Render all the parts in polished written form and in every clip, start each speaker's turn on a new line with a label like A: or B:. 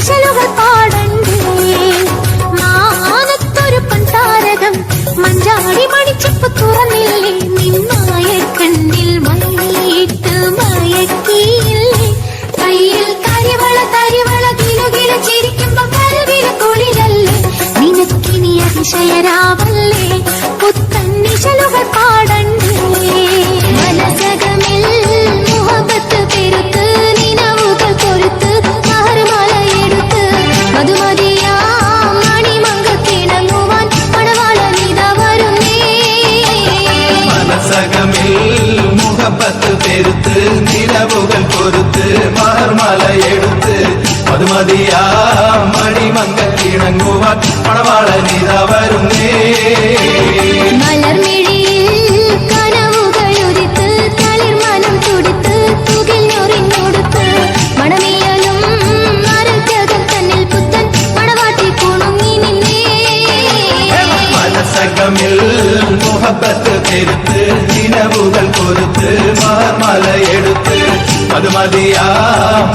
A: പുത്തന്നിശലുകൾ പാടണ്ടേ മാനത്തൊരു പന്താരകം മഞ്ചാടി മണിച്ചപ്പ് തുറന്നില്ലേ നിന്നായ കണ്ണിൽ മയിലിട്ട് മയക്കിയില്ലേ കയ്യിൽ തരിവള കിലുകില ചിരിക്കുമ്പോ കരുവില കുളിരല്ലേ നിനക്കിനി അതിശയരാവല്ലേ പുത്തന്നിശലുകൾ പാടണ്ടേ മനസകമിൽ മുഹബത്ത് പെരുത്ത് നിനവുകൾ കൊരുത്ത് മഹർമാലയെടുത്ത് മധുമതിയാ മണിമങ്കത്തിണങ്ങുവാൻ മണവാളനിതാ വരുന്നേ
B: മനസകമിൽ മുഹബത്ത് പെരുത്ത് നിലവുകൾ കൊരുത്ത് മഹർമാലയെടുത്ത് മധുമതിയാ മണിമങ്കത്തിണങ്ങുവാൻ മണവാളനിതാ വരുന്നേ മുഹബത്ത് പെരുത്ത് നിലവുകൾ കൊരുത്ത് മഹർമാലയെടുത്ത് മധുമതിയാ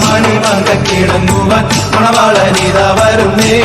B: മണിമങ്കത്തിണങ്ങുവാൻ മണവാളനിതാ വരുന്നേ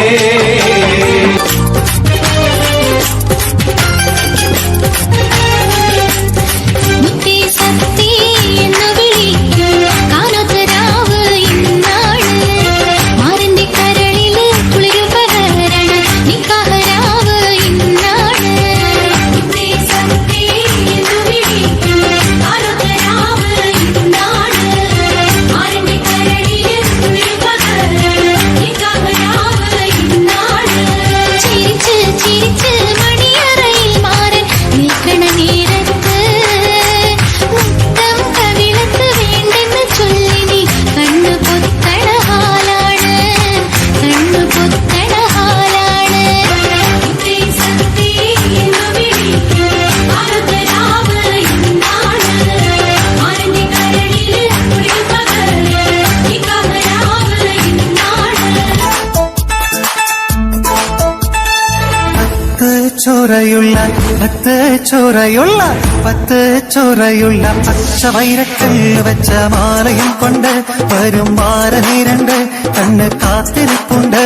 B: പത്ത് ചോറയുള്ള പച്ച വൈരക്കല്ല് വെച്ച മാലയും കൊണ്ട് വരും മാരനീരണ്ട് കണ്ണ് കാത്തിരിപ്പുണ്ട്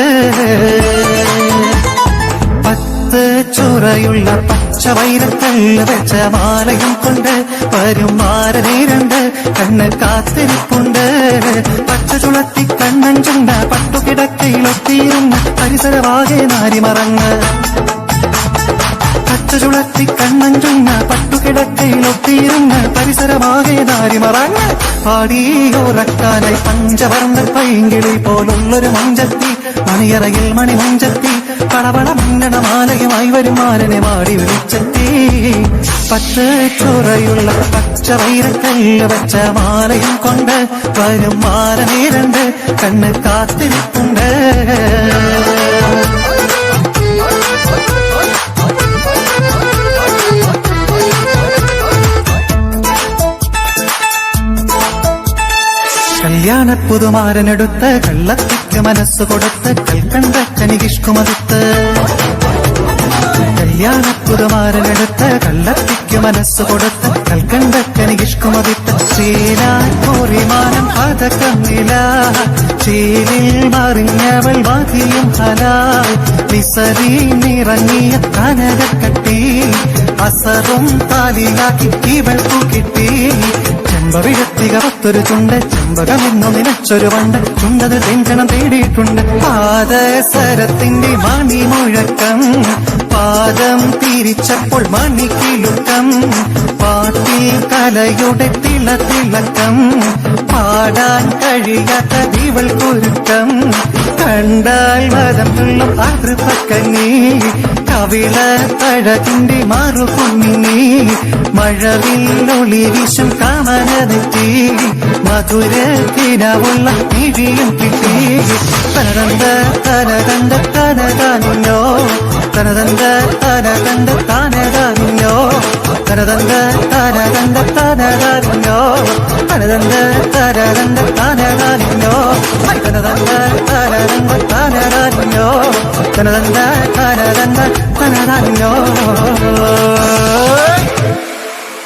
B: പത്ത് ചോറയുള്ള പച്ച വൈരക്കല്ല് വെച്ച മാലയും കൊണ്ട് വരും മാരനീരണ്ട് കണ്ണ് കാത്തിരിപ്പുണ്ട് പച്ച ചുളത്തി കണ്ണഞ്ചുണ്ട പട്ടുകിടക്കയിലൊത്തിയിരുന്ന് പരിസരവാകെ നാരിമറങ്ങ് ചുളത്തി കണ്ണഞ്ചുന്ന പട്ടുകിടക്കയിലൊത്തിയിരുന്ന് പരിസരമാകെ നാരിമറങ്ങ് പാടിയോറക്കാനായി പഞ്ചവർണ്ണ പൈങ്കിളി പോലുള്ളൊരു മഞ്ചത്തി മണിയറയിൽ മണിമഞ്ചത്തി പടപട മന്നണമാലയുമായി വരും മാരനെ മാടി വിളിച്ചെത്തി പത്ത് ചോറയുള്ള പച്ച വൈരക്കല്ല് വെച്ച മാലയും കൊണ്ട് വരും മാരനീരണ്ട് കണ്ണ് കാത്തിരിപ്പുണ്ട് കല്യാണപ്പുതുമാരനെടുത്ത് കള്ളത്തിക്ക് മനസ്സ് കൊടുത്ത് കൽക്കണ്ട കനികിഷ്കുമടുത്ത് കല്യാണപ്പുതുമാരനെടുത്ത് കള്ളത്തിക്ക് മനസ്സ് കൊടുത്ത് കൽക്കണ്ട കനികിഷ്കുമടുത്ത് ശ്രീലാൻ പതക്കമില ചേലിൽ മറിഞ്ഞവൾ വാതിയും ഹലാൽ വിസരി നിറങ്ങിയ കനകക്കട്ടി അസറും താലിയാക്കി ഇവൾക്കു കിട്ടി ചെമ്പവിഴത്തികത്തൊരു ചുണ്ട് ചെമ്പകമെന്നു നിലച്ചൊരു വണ്ട് ചുണ്ടത് തെഞ്ചണം തേടിയിട്ടുണ്ട് പാദസരത്തിന്റെ മണി മുഴക്കം പാദം തിരിച്ചപ്പോൾ മണിക്കിലുക്കം പാട്ടിൽ കലയുടെ തിളക്കം പാടാൻ കഴിയാത്ത ദിവൾ കുരുക്കം കണ്ടാൽ മതം തുള്ളും ആതൃപ്പക്കങ്ങി കവിള തഴകിന്റെ മറുകുഞ്ഞി മഴവില്ലൊളി വീശും കാമനതെറ്റി മധുരത്തിനുള്ള നിഴിയും കിട്ടി തനതന്ത തനതന്ത തനതാനുഞ്ഞോ തനതന്ത തനതന്ത താനതാനുഞ്ഞോ തനതന്ത തനതന്ത താനതാനുഞ്ഞോ തനതന്ത തനതന്ത താനതാനുഞ്ഞോ തനതന്ത തനതന്ത താനതാനുഞ്ഞോ തനതന്ത തനതന്ത താനതാനുഞ്ഞോ